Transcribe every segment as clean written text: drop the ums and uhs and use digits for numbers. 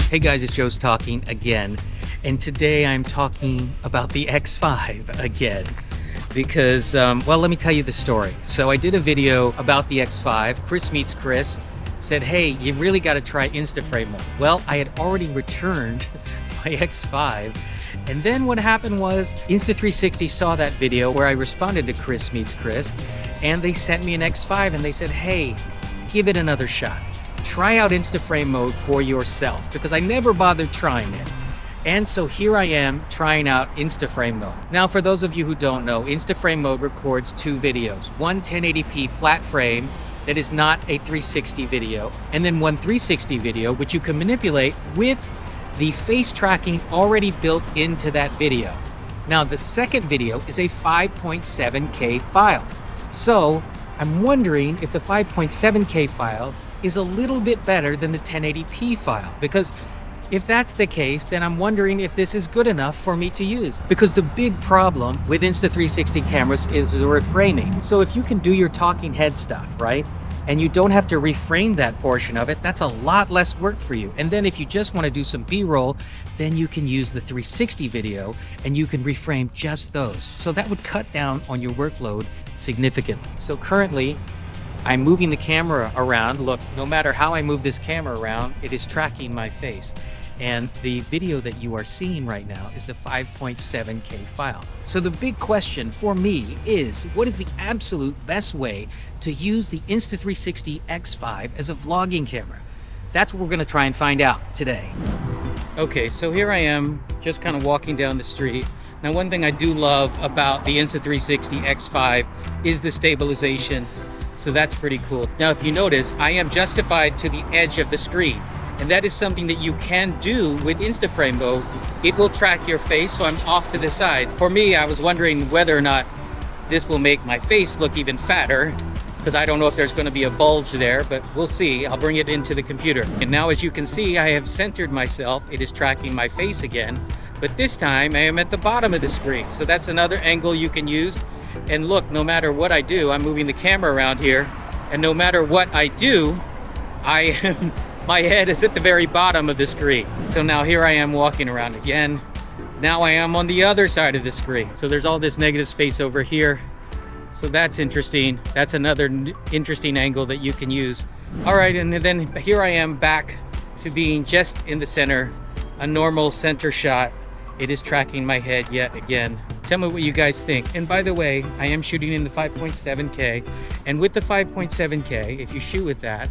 Hey guys, it's Joe's talking again, and today I'm talking about the X5 again because, well, let me tell you the story. So I did a video about the X5. Chris Meets Chris said, hey, you've really got to try Instaframe mode. Well, I had already returned my X5, and then what happened was Insta360 saw that video where I responded to Chris Meets Chris, and they sent me an X5 and they said, hey, give it another shot. Try out Instaframe mode for yourself, because I never bothered trying it. And so here I am trying out Instaframe mode. Now, for those of you who don't know, Instaframe mode records two videos. One 1080p flat frame that is not a 360 video, and then one 360 video, which you can manipulate with the face tracking already built into that video. Now, the second video is a 5.7K file. So I'm wondering if the 5.7K file is a little bit better than the 1080p file, because if that's the case, then I'm wondering if this is good enough for me to use. Because the big problem with Insta360 cameras is the reframing. So if you can do your talking head stuff, right, and you don't have to reframe that portion of it, that's a lot less work for you. And then if you just want to do some B-roll, then you can use the 360 video and you can reframe just those. So that would cut down on your workload significantly. So currently, I'm moving the camera around. Look, no matter how I move this camera around, it is tracking my face. And the video that you are seeing right now is the 5.7K file. So the big question for me is, what is the absolute best way to use the Insta360 X5 as a vlogging camera? That's what we're gonna try and find out today. Okay, so here I am, just kind of walking down the street. Now, one thing I do love about the Insta360 X5 is the stabilization. So that's pretty cool. Now, if you notice, I am justified to the edge of the screen. And that is something that you can do with Instaframe mode. It will track your face, so I'm off to the side. For me, I was wondering whether or not this will make my face look even fatter, because I don't know if there's going to be a bulge there, but we'll see. I'll bring it into the computer. And now, as you can see, I have centered myself. It is tracking my face again, but this time I am at the bottom of the screen. So that's another angle you can use. And look, no matter what I do, I'm moving the camera around here, and no matter what I do, my head is at the very bottom of the screen. So now here I am walking around again. Now I am on the other side of the screen. So there's all this negative space over here. So that's interesting. That's another interesting angle that you can use. All right, and then here I am back to being just in the center, a normal center shot. It is tracking my head yet again. Tell me what you guys think. And by the way, I am shooting in the 5.7K. And with the 5.7K, if you shoot with that,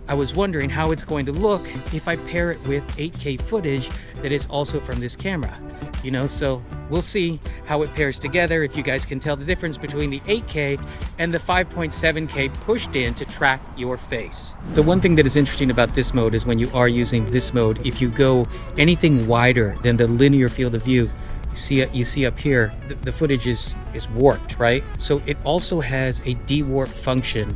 I was wondering how it's going to look if I pair it with 8K footage that is also from this camera. You know, so we'll see how it pairs together, if you guys can tell the difference between the 8K and the 5.7K pushed in to track your face. So one thing that is interesting about this mode is when you are using this mode, if you go anything wider than the linear field of view, you see up here, the footage is warped, right? So it also has a de-warp function.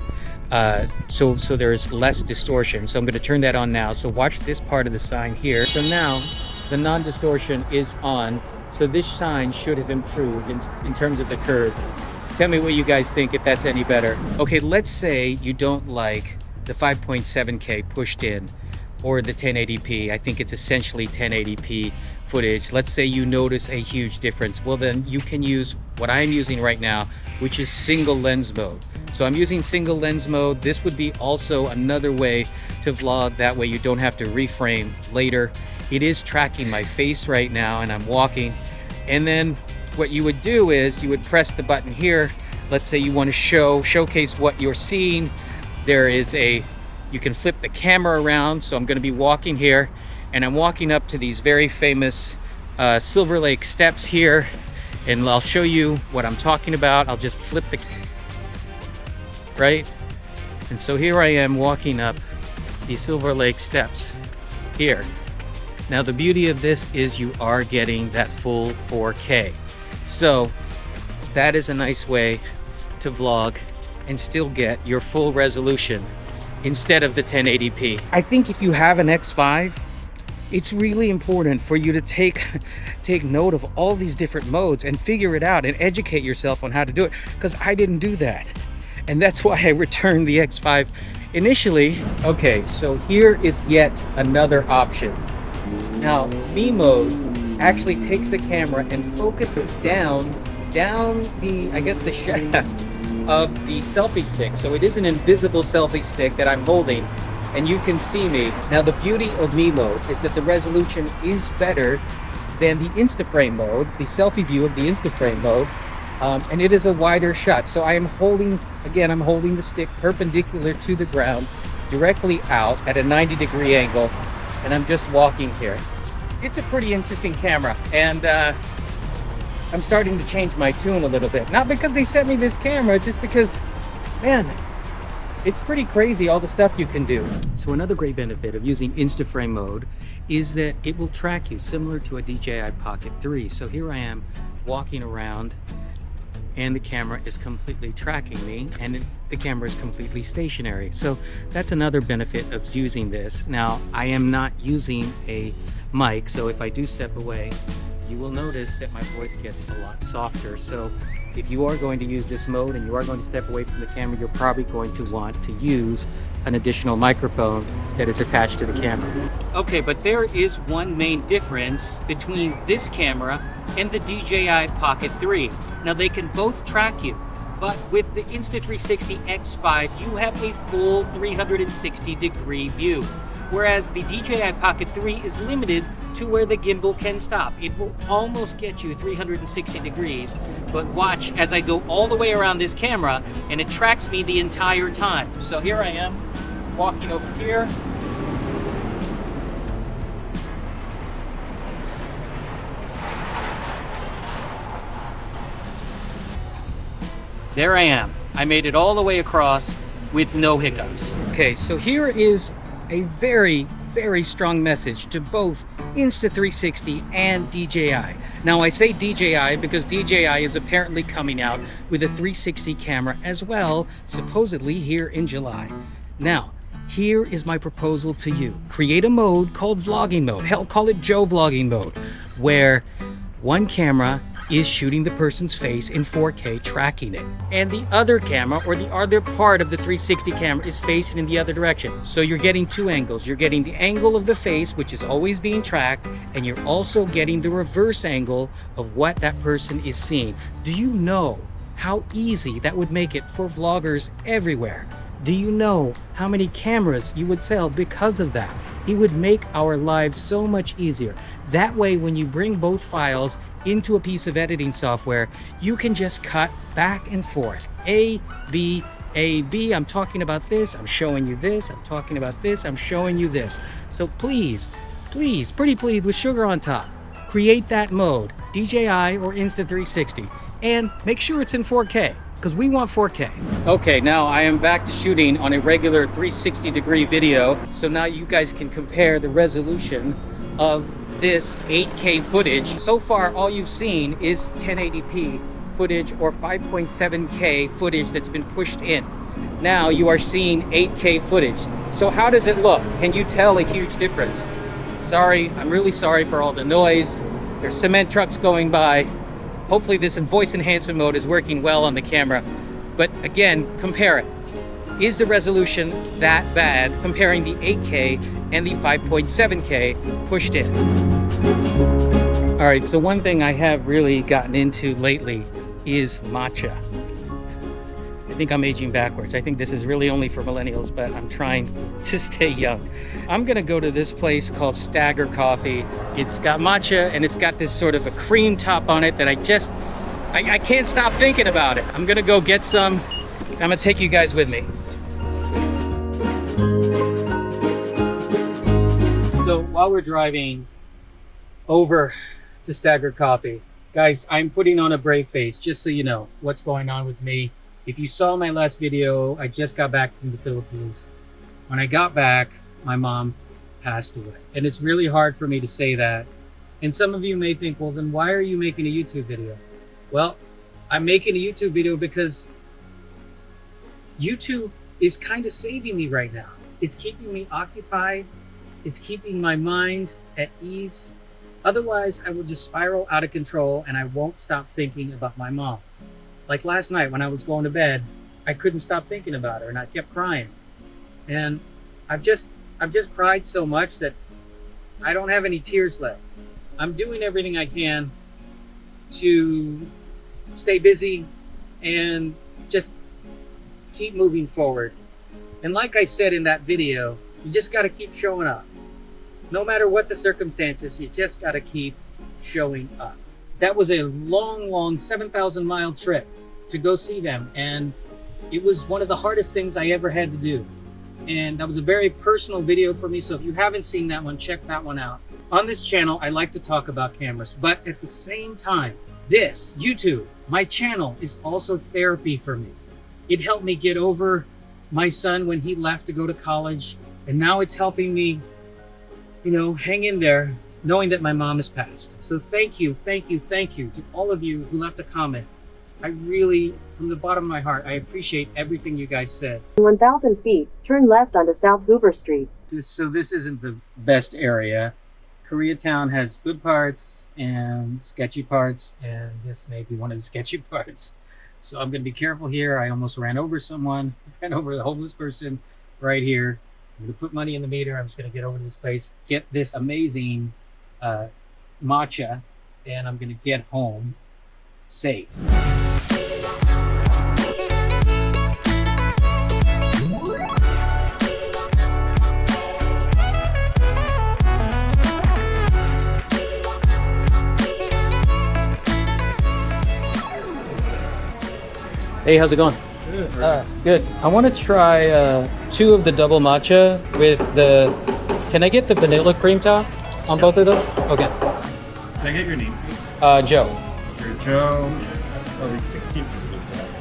So there's less distortion. So I'm going to turn that on now. So watch this part of the sign here. So now the non-distortion is on. So this sign should have improved in terms of the curve. Tell me what you guys think, if that's any better. Okay, let's say you don't like the 5.7K pushed in or the 1080p. I think it's essentially 1080p footage. Let's say you notice a huge difference. Well, then you can use what I'm using right now, which is single lens mode. So I'm using single lens mode. This would be also another way to vlog. That way you don't have to reframe later. It is tracking my face right now and I'm walking. And then what you would do is you would press the button here. Let's say you want to showcase what you're seeing. You can flip the camera around. So I'm going to be walking here and I'm walking up to these very famous Silver Lake steps here. And I'll show you what I'm talking about. I'll just flip the right? And so here I am walking up these Silver Lake steps here. Now the beauty of this is you are getting that full 4K. So that is a nice way to vlog and still get your full resolution instead of the 1080p. I think if you have an X5, it's really important for you to take note of all these different modes and figure it out and educate yourself on how to do it, because I didn't do that. And that's why I returned the X5 initially. Okay, so here is yet another option. Now, me mode actually takes the camera and focuses down the, I guess, the shaft of the selfie stick. So it is an invisible selfie stick that I'm holding, and you can see me. Now, the beauty of me mode is that the resolution is better than the Instaframe mode, the selfie view of the Instaframe mode, and it is a wider shot. So I am holding, again, I'm holding the stick perpendicular to the ground, directly out at a 90-degree angle, and I'm just walking here. It's a pretty interesting camera, and I'm starting to change my tune a little bit. Not because they sent me this camera, just because, man, it's pretty crazy all the stuff you can do. So another great benefit of using Instaframe mode is that it will track you similar to a DJI Pocket 3. So here I am walking around and the camera is completely tracking me, and the camera is completely stationary. So that's another benefit of using this. Now, I am not using a mic, so if I do step away, you will notice that my voice gets a lot softer. So if you are going to use this mode and you are going to step away from the camera, you're probably going to want to use an additional microphone that is attached to the camera. Okay, but there is one main difference between this camera and the DJI Pocket 3. Now, they can both track you, but with the Insta360 X5, you have a full 360-degree view, whereas the DJI Pocket 3 is limited to where the gimbal can stop. It will almost get you 360 degrees, but watch as I go all the way around this camera and it tracks me the entire time. So here I am, walking over here. There I am. I made it all the way across with no hiccups. Okay, so here is a very, very strong message to both Insta360 and DJI. Now, I say DJI because DJI is apparently coming out with a 360 camera as well, supposedly here in July. Now, here is my proposal to you. Create a mode called vlogging mode. Hell, call it Joe vlogging mode, where one camera is shooting the person's face in 4K, tracking it. And the other camera, or the other part of the 360 camera, is facing in the other direction. So you're getting two angles. You're getting the angle of the face, which is always being tracked, and you're also getting the reverse angle of what that person is seeing. Do you know how easy that would make it for vloggers everywhere? Do you know how many cameras you would sell because of that? It would make our lives so much easier. That way, when you bring both files into a piece of editing software, you can just cut back and forth. A, B, A, B. I'm talking about this, I'm showing you this, I'm talking about this, I'm showing you this. So please, please, pretty please, with sugar on top, create that mode, DJI or Insta360, and make sure it's in 4K, because we want 4K. Okay, now I am back to shooting on a regular 360-degree video, so now you guys can compare the resolution of this 8K footage. So far, all you've seen is 1080p footage or 5.7K footage that's been pushed in. Now you are seeing 8K footage. So how does it look? Can you tell a huge difference? Sorry, I'm really sorry for all the noise. There's cement trucks going by. Hopefully this voice enhancement mode is working well on the camera. But again, compare it. Is the resolution that bad comparing the 8K and the 5.7K pushed in? All right, so one thing I have really gotten into lately is matcha. I think I'm aging backwards. I think this is really only for millennials, but I'm trying to stay young. I'm gonna go to this place called Stagger Coffee. It's got matcha and it's got this sort of a cream top on it that I can't stop thinking about it. I'm gonna go get some. I'm gonna take you guys with me. So while we're driving over to Stagger Coffee, guys, I'm putting on a brave face just so you know what's going on with me. If you saw my last video, I just got back from the Philippines. When I got back, my mom passed away. And it's really hard for me to say that. And some of you may think, well, then why are you making a YouTube video? Well, I'm making a YouTube video because YouTube is kind of saving me right now. It's keeping me occupied. It's keeping my mind at ease. Otherwise, I will just spiral out of control and I won't stop thinking about my mom. Like last night when I was going to bed, I couldn't stop thinking about her and I kept crying. And I've just cried so much that I don't have any tears left. I'm doing everything I can to stay busy and just keep moving forward. And like I said in that video, you just got to keep showing up. No matter what the circumstances, you just got to keep showing up. That was a long 7,000-mile trip to go see them. And it was one of the hardest things I ever had to do. And that was a very personal video for me. So if you haven't seen that one, check that one out. On this channel, I like to talk about cameras, but at the same time, this YouTube, my channel, is also therapy for me. It helped me get over my son when he left to go to college. And now it's helping me, hang in there knowing that my mom has passed. So thank you to all of you who left a comment. I really, from the bottom of my heart, I appreciate everything you guys said. 1,000 feet, turn left onto South Hoover Street. So this isn't the best area. Koreatown has good parts and sketchy parts, and this may be one of the sketchy parts. So I'm gonna be careful here. I almost ran over someone, ran over the homeless person right here. I'm gonna put money in the meter. I'm just gonna get over to this place, get this amazing matcha, and I'm gonna get home safe. Hey, how's it going? Good. Good. I want to try 2 of the double matcha with the. Can I get the vanilla cream top on both of those? Okay. Can I get your name, please? Joe. You're Joe. Probably 16 for us.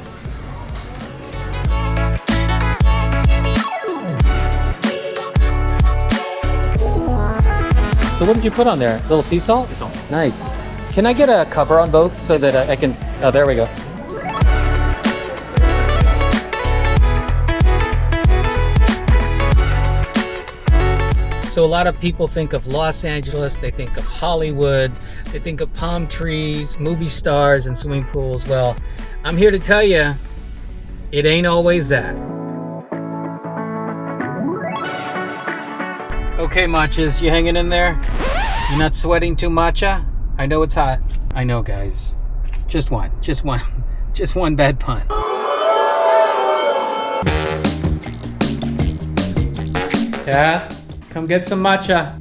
So what did you put on there? Little sea salt? Sea salt. Nice. Can I get a cover on both so that I can? Oh, there we go. So a lot of people think of Los Angeles, they think of Hollywood, they think of palm trees, movie stars, and swimming pools. Well, I'm here to tell you, it ain't always that. Okay, matchas, you hanging in there? You're not sweating too matcha? I know it's hot. I know, guys. Just one bad pun. Kath? Come get some matcha.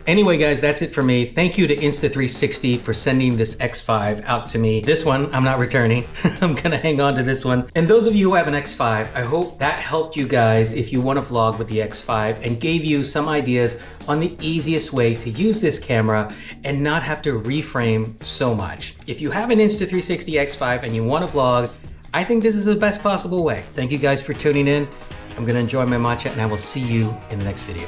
Anyway, guys, that's it for me. Thank you to Insta360 for sending this X5 out to me. This one, I'm not returning. I'm gonna hang on to this one. And those of you who have an X5, I hope that helped you guys if you want to vlog with the X5 and gave you some ideas on the easiest way to use this camera and not have to reframe so much. If you have an Insta360 X5 and you want to vlog, I think this is the best possible way. Thank you guys for tuning in. I'm gonna enjoy my matcha and I will see you in the next video.